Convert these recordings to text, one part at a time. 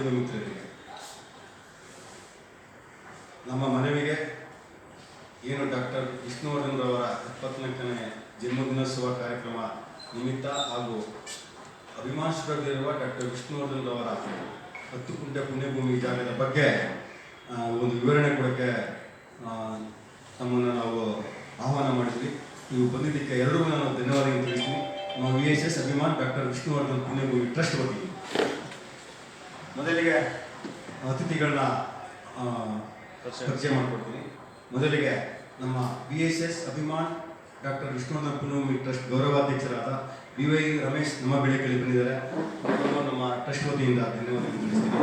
ಮಾಧ್ಯಮ ಮಿತ್ರರಿಗೆ ನಮ್ಮ ಮನವಿಗೆ ಏನು ಡಾಕ್ಟರ್ ವಿಷ್ಣುವರ್ಧನ್ ರವರ 74ನೇ ಜನ್ಮದಿನೋತ್ಸವ ಕಾರ್ಯಕ್ರಮ ನಿಮಿತ್ತ ಹಾಗೂ ಅಭಿಮಾನಿಸಿಕೊಂಡಿರುವ ಡಾಕ್ಟರ್ ವಿಷ್ಣುವರ್ಧನ್ ರವರ 10 ಕುಂಟೆ ಪುಣ್ಯಭೂಮಿ ಜಾಗದ ಬಗ್ಗೆ ಒಂದು ವಿವರಣೆ ಕೊಡೋಕ್ಕೆ ತಮ್ಮನ್ನು ನಾವು ಆಹ್ವಾನ ಮಾಡಿದ್ವಿ. ನೀವು ಬಂದಿದ್ದಕ್ಕೆ ಎಲ್ಲರಿಗೂ ನಾನು ಧನ್ಯವಾದಗಳು ತಿಳಿಸ್ತೀನಿ. ನಾವು VSS Abhiman doctor Vishnuvardhan Punyabhoomi trust ವತಿಯಿಂದ ಮೊದಲಿಗೆ ಅತಿಥಿಗಳನ್ನ ಪರಿಚಯ ಮಾಡಿಕೊಡ್ತೀನಿ. ಮೊದಲಿಗೆ ನಮ್ಮ VSS Abhiman doctor Vishnuvardhan Punyabhoomi trust ಗೌರವಾಧ್ಯಕ್ಷರಾದ BY ರಮೇಶ್ ನಮ್ಮ ಬೆಳಕಲ್ಲಿ ಬಂದಿದ್ದಾರೆ. ನಮ್ಮ ಟ್ರಸ್ಟ್ ವತಿಯಿಂದ ಧನ್ಯವಾದಗಳು ತಿಳಿಸ್ತೀನಿ.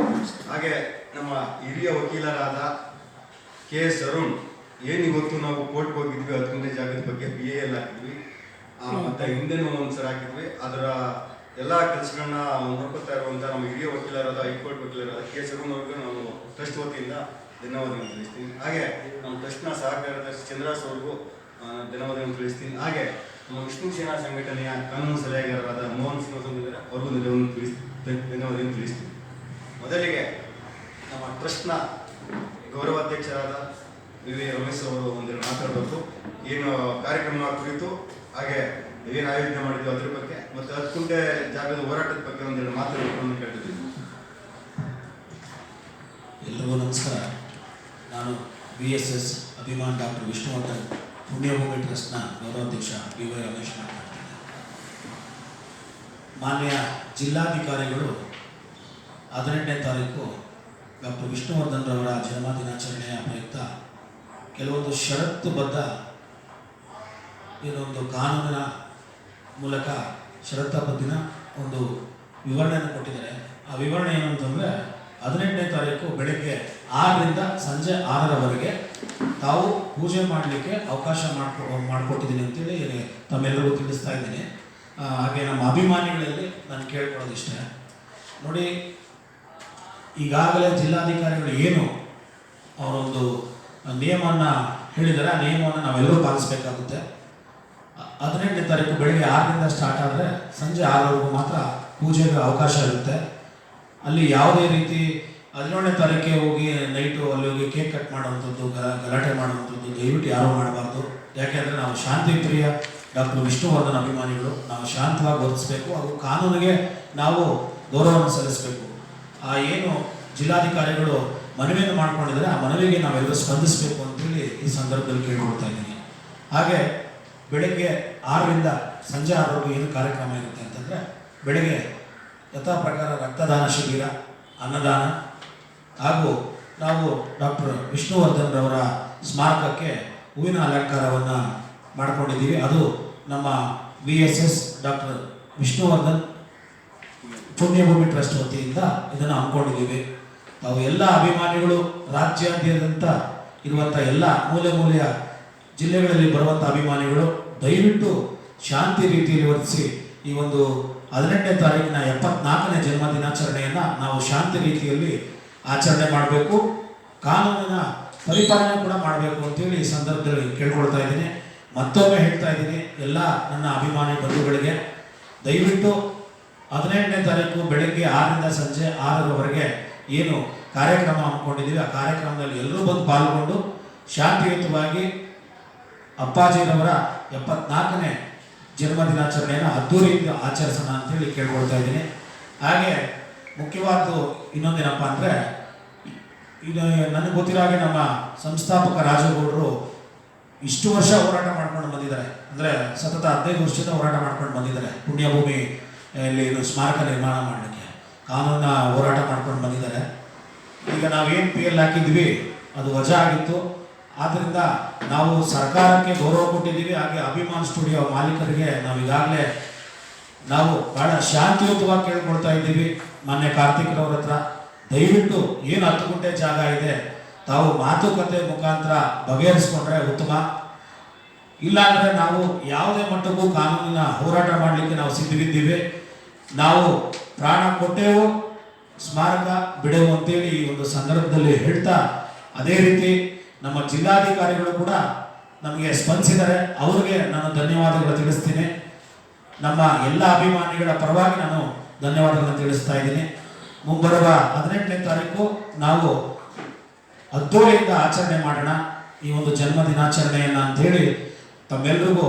ಹಾಗೆ ನಮ್ಮ ಹಿರಿಯ ವಕೀಲರಾದ KS ಅರುಣ್, ಏನು ಇವತ್ತು ನಾವು ಕೋರ್ಟ್ಗೆ ಹೋಗಿದ್ವಿ 10 ಕುಂಟೆ ಜಾಗದ ಬಗ್ಗೆ BAL ಹಾಕಿದ್ವಿ, ಮತ್ತು ಹಿಂದೆನೂ ಒಂದ್ಸಲ ಹಾಕಿದ್ವಿ. ಅದರ ಎಲ್ಲ ಕೆಲಸಗಳನ್ನ ನೋಡ್ಕೊತಾ ಇರುವಂಥ ನಮ್ಮ ಹಿರಿಯ ವಕೀಲರಾದ ಹೈಕೋರ್ಟ್ ವಕೀಲರಾದ KS ಅರುಣ್ ಅವ್ರಿಗೂ ನಾವು ಟ್ರಸ್ಟ್ ವತಿಯಿಂದ ಧನ್ಯವಾದಗಳನ್ನು ತಿಳಿಸ್ತೀನಿ. ಹಾಗೆ ನಮ್ಮ ಟ್ರಸ್ಟ್ನ ಸಹ ಕಾರ್ಯದರ್ಶಿ ಚಂದ್ರಾಸ್ ಅವ್ರಿಗೂ ಧನ್ಯವಾದಗಳನ್ನು ತಿಳಿಸ್ತೀನಿ. ಹಾಗೆ ನಮ್ಮ ವಿಷ್ಣು ಸೇನಾ ಸಂಘಟನೆಯ ಕಾನೂನು ಸಲಹೆಗಾರರಾದ ಮೋಹನ್ ಸಿಂಗ್ ಬಂದಿದ್ದಾರೆ, ಅವ್ರಿಗೂ ಧನ್ಯವಾದಗಳನ್ನು ತಿಳಿಸ್ತೀನಿ. ಮೊದಲಿಗೆ ನಮ್ಮ ಟ್ರಸ್ಟ್ನ ಗೌರವಾಧ್ಯಕ್ಷರಾದ BY ರಮೇಶ್ ಅವರು ಒಂದೆರಡು ಮಾತಾಡಬೇಕು. ಏನು ಕಾರ್ಯಕ್ರಮ ಕುರಿತು, ಹಾಗೆ ಏನು ಆಯೋಜನೆ ಮಾಡಿದ್ವಿ ಅದ್ರ ಬಗ್ಗೆ, ಮತ್ತು 10 ಕುಂಟೆ ಜಾಗದ ಹೋರಾಟದ ಬಗ್ಗೆ ಒಂದೆರಡು ಮಾತಾಡಬೇಕು ಅಂತ ಕೇಳ್ತಿದ್ದೀನಿ. ಎಲ್ಲರಿಗೂ ನಮಸ್ಕಾರ. ನಾನು VSS ಅಭಿಮಾನ್ ಡಾಕ್ಟರ್ ವಿಷ್ಣುವರ್ಧನ್ ಪುಣ್ಯಭೂಮಿ ಟ್ರಸ್ಟ್ನ ಗೌರವಾಧ್ಯಕ್ಷ BY ರಮೇಶ್ ಮಾತನಾಡ್ತಿದ್ದೆ. ಮಾನ್ಯ ಜಿಲ್ಲಾಧಿಕಾರಿಗಳು 18ನೇ ತಾರೀಕು ಡಾಕ್ಟರ್ ವಿಷ್ಣುವರ್ಧನ್ ರವರ ಜನ್ಮದಿನಾಚರಣೆಯ ಪ್ರಯುಕ್ತ ಕೆಲವೊಂದು ಷರತ್ತುಬದ್ಧ ಏನೊಂದು ಕಾನೂನಿನ ಮೂಲಕ ಷರತ್ತುಬದ್ದಿನ ಒಂದು ವಿವರಣೆಯನ್ನು ಕೊಟ್ಟಿದ್ದಾರೆ. ಆ ವಿವರಣೆ ಏನು ಅಂತಂದರೆ 18ನೇ ತಾರೀಕು ಬೆಳಗ್ಗೆ 6ರಿಂದ ಸಂಜೆ 6ರವರೆಗೆ ತಾವು ಪೂಜೆ ಮಾಡಲಿಕ್ಕೆ ಅವಕಾಶ ಮಾಡಿಕೊಟ್ಟಿದ್ದೀನಿ ಅಂತೇಳಿ ತಮ್ಮೆಲ್ಲರಿಗೂ ತಿಳಿಸ್ತಾ ಇದ್ದೀನಿ. ಹಾಗೆ ನಮ್ಮ ಅಭಿಮಾನಿಗಳಲ್ಲಿ ನಾನು ಕೇಳ್ಕೊಳ್ಳೋದಿಷ್ಟೇ, ನೋಡಿ, ಈಗಾಗಲೇ ಜಿಲ್ಲಾಧಿಕಾರಿಗಳು ಏನು ಅವರೊಂದು ನಿಯಮವನ್ನು ಹೇಳಿದರೆ ಆ ನಿಯಮವನ್ನು ನಾವೆಲ್ಲರೂ ಪಾಲಿಸಬೇಕಾಗುತ್ತೆ. 18ನೇ ತಾರೀಕು ಬೆಳಗ್ಗೆ 6ರಿಂದ ಸ್ಟಾರ್ಟ್ ಆದರೆ ಸಂಜೆ 6ರವರೆಗೂ ಮಾತ್ರ ಪೂಜೆಗೆ ಅವಕಾಶ ಇರುತ್ತೆ. ಅಲ್ಲಿ ಯಾವುದೇ ರೀತಿ 17ನೇ ತಾರೀಕಿಗೆ ಹೋಗಿ ನೈಟು ಅಲ್ಲಿ ಹೋಗಿ ಕೇಕ್ ಕಟ್ ಮಾಡುವಂಥದ್ದು, ಗಲಾಟೆ ಮಾಡುವಂಥದ್ದು ದಯವಿಟ್ಟು ಯಾರೂ ಮಾಡಬಾರ್ದು. ಯಾಕೆಂದರೆ ನಾವು ಶಾಂತಿ ಪ್ರಿಯ ಡಾಕ್ಟರ್ ವಿಷ್ಣುವರ್ಧನ್ ಅಭಿಮಾನಿಗಳು, ನಾವು ಶಾಂತವಾಗಿ ವರ್ತಿಸಬೇಕು, ಹಾಗೂ ಕಾನೂನಿಗೆ ನಾವು ಗೌರವವನ್ನು ಸಲ್ಲಿಸಬೇಕು. ಏನು ಜಿಲ್ಲಾಧಿಕಾರಿಗಳು ಮನವಿಯನ್ನು ಮಾಡ್ಕೊಂಡಿದ್ದಾರೆ, ಆ ಮನವಿಗೆ ನಾವೆಲ್ಲರೂ ಸ್ಪಂದಿಸಬೇಕು ಅಂತೇಳಿ ಈ ಸಂದರ್ಭದಲ್ಲಿ ಕೇಳ್ಕೊಳ್ತಾ ಇದ್ದೀನಿ. ಹಾಗೆ ಬೆಳಗ್ಗೆ 6ರಿಂದ ಸಂಜೆ 6ರವರೆಗೂ ಏನು ಕಾರ್ಯಕ್ರಮ ಇರುತ್ತೆ ಅಂತಂದರೆ, ಬೆಳಗ್ಗೆ ಯಥಾ ಪ್ರಕಾರ ರಕ್ತದಾನ ಶಿಬಿರ, ಅನ್ನದಾನ, ಹಾಗೂ ನಾವು ಡಾಕ್ಟರ್ ವಿಷ್ಣುವರ್ಧನ್ ರವರ ಸ್ಮಾರಕಕ್ಕೆ ಹೂವಿನ ಅಲಂಕಾರವನ್ನು ಮಾಡ್ಕೊಂಡಿದ್ದೀವಿ. ಅದು ನಮ್ಮ VSS doctor Vishnuvardhan Punyabhoomi trust ವತಿಯಿಂದ ಇದನ್ನು ಹಮ್ಮಿಕೊಂಡಿದ್ದೀವಿ. ನಾವು ಎಲ್ಲ ಅಭಿಮಾನಿಗಳು, ರಾಜ್ಯಾದ್ಯಂತ ಇರುವಂಥ ಎಲ್ಲ ಮೂಲೆಯ ಜಿಲ್ಲೆಗಳಲ್ಲಿ ಬರುವಂಥ ಅಭಿಮಾನಿಗಳು ದಯವಿಟ್ಟು ಶಾಂತಿ ರೀತಿಯಲ್ಲಿ ವರ್ತಿಸಿ ಈ ಒಂದು 18ನೇ ತಾರೀಕಿನ 74ನೇ ಜನ್ಮ ದಿನಾಚರಣೆಯನ್ನು ನಾವು ಶಾಂತಿ ರೀತಿಯಲ್ಲಿ ಆಚರಣೆ ಮಾಡಬೇಕು, ಕಾನೂನಿನ ಪರಿಪಾಲನೆ ಕೂಡ ಮಾಡಬೇಕು ಅಂತೇಳಿ ಈ ಸಂದರ್ಭದಲ್ಲಿ ಕೇಳ್ಕೊಳ್ತಾ ಇದ್ದೀನಿ. ಮತ್ತೊಮ್ಮೆ ಹೇಳ್ತಾ ಇದ್ದೀನಿ ಎಲ್ಲ ನನ್ನ ಅಭಿಮಾನಿ ಬಂಧುಗಳಿಗೆ, ದಯವಿಟ್ಟು 18ನೇ ತಾರೀಕು ಬೆಳಗ್ಗೆ 6ರಿಂದ ಸಂಜೆ 6ರವರೆಗೆ ಏನು ಕಾರ್ಯಕ್ರಮ ಹಮ್ಮಿಕೊಂಡಿದ್ದೀವಿ, ಆ ಕಾರ್ಯಕ್ರಮದಲ್ಲಿ ಎಲ್ಲರೂ ಬಂದು ಪಾಲ್ಗೊಂಡು ಶಾಂತಿಯುತವಾಗಿ ಅಪ್ಪಾಜಿರವರ 74ನೇ ಜನ್ಮದಿನಾಚರಣೆಯನ್ನು ಅದ್ದೂರಿಯಿಂದ ಆಚರಿಸೋಣ ಅಂತೇಳಿ ಕೇಳ್ಕೊಳ್ತಾ ಇದ್ದೀನಿ. ಹಾಗೆ ಮುಖ್ಯವಾದ್ದು ಇನ್ನೊಂದೇನಪ್ಪ ಅಂದರೆ, ಇದು ನನಗೆ ಗೊತ್ತಿರೋ ಹಾಗೆ ನಮ್ಮ ಸಂಸ್ಥಾಪಕ ರಾಜಗೌಡರು ಇಷ್ಟು ವರ್ಷ ಹೋರಾಟ ಮಾಡ್ಕೊಂಡು ಬಂದಿದ್ದಾರೆ, ಅಂದರೆ ಸತತ 15 ವರ್ಷದ ಹೋರಾಟ ಮಾಡ್ಕೊಂಡು ಬಂದಿದ್ದಾರೆ. ಪುಣ್ಯಭೂಮಿ ಇಲ್ಲಿ ಸ್ಮಾರಕ ನಿರ್ಮಾಣ ಮಾಡಲಿಕ್ಕೆ ಕಾನೂನ ಹೋರಾಟ ಮಾಡ್ಕೊಂಡು ಬಂದಿದ್ದಾರೆ. ಈಗ ನಾವೇನು PL ಹಾಕಿದ್ವಿ ಅದು ವಜಾ ಆಗಿತ್ತು, ಆದ್ದರಿಂದ ನಾವು ಸರ್ಕಾರಕ್ಕೆ ಗೌರವ ಕೊಟ್ಟಿದ್ದೀವಿ. ಹಾಗೆ ಅಭಿಮಾನ್ ಸ್ಟುಡಿಯೋ ಮಾಲೀಕರಿಗೆ ಈಗಾಗಲೇ ನಾವು ಭಾಳ ಶಾಂತಿಯುತವಾಗಿ ಕೇಳ್ಕೊಳ್ತಾ ಇದ್ದೀವಿ. ಮಾನ್ಯ ಕಾರ್ತಿಕ್ರವ್ರ ಹತ್ರ ದಯವಿಟ್ಟು ಏನು 10 ಕುಂಟೆ ಜಾಗ ಇದೆ ತಾವು ಮಾತುಕತೆ ಮುಖಾಂತರ ಬಗೆಹರಿಸ್ಕೊಂಡ್ರೆ ಉತ್ತಮ. ಇಲ್ಲಾಂದರೆ ನಾವು ಯಾವುದೇ ಮಟ್ಟಕ್ಕೂ ಕಾನೂನಿನ ಹೋರಾಟ ಮಾಡಲಿಕ್ಕೆ ನಾವು ಸಿದ್ಧವಿದ್ದೀವಿ. ನಾವು ಪ್ರಾಣ ಕೊಟ್ಟೆವು, ಸ್ಮಾರಕ ಬಿಡೆವು ಅಂತೇಳಿ ಈ ಒಂದು ಸಂದರ್ಭದಲ್ಲಿ ಹೇಳ್ತಾ, ಅದೇ ರೀತಿ ನಮ್ಮ ಜಿಲ್ಲಾಧಿಕಾರಿಗಳು ಕೂಡ ನಮಗೆ ಸ್ಪಂದಿಸಿದ್ದಾರೆ, ಅವರಿಗೆ ನಾನು ಧನ್ಯವಾದಗಳು ತಿಳಿಸ್ತೀನಿ. ನಮ್ಮ ಎಲ್ಲ ಅಭಿಮಾನಿಗಳ ಪರವಾಗಿ ನಾನು ಧನ್ಯವಾದಗಳನ್ನು ತಿಳಿಸ್ತಾ ಇದ್ದೀನಿ. ಮುಂಬರುವ 18ನೇ ತಾರೀಕು ನಾವು ಅದ್ದೂರಿಯಿಂದ ಆಚರಣೆ ಮಾಡೋಣ ಈ ಒಂದು ಜನ್ಮ ದಿನಾಚರಣೆಯನ್ನು ಅಂತೇಳಿ ತಮ್ಮೆಲ್ಲರಿಗೂ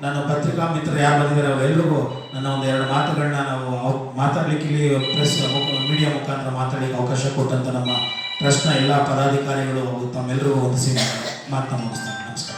ನನ್ನ ಪತ್ರಿಕಾ ಮಿತ್ರರು ಯಾರು ಬಂದಿದ್ದಾರೆ ಅವರೆಲ್ಲರಿಗೂ ನನ್ನ ಒಂದು 2 ಮಾತುಗಳನ್ನ ನಾವು ಮಾತಾಡಲಿಕ್ಕೆ ಇಲ್ಲಿ ಪ್ರೆಸ್ ಮೀಡಿಯಾ ಮುಖಾಂತರ ಮಾತಾಡಲಿಕ್ಕೆ ಅವಕಾಶ ಕೊಟ್ಟಂತ ನಮ್ಮ ಟ್ರಸ್ಟ್ನ ಎಲ್ಲ ಪದಾಧಿಕಾರಿಗಳು ತಮ್ಮೆಲ್ಲರಿಗೂ ವಂದಿಸಿ ಮಾತನ್ನ ಮುಗಿಸ್ತಾರೆ. ನಮಸ್ಕಾರ.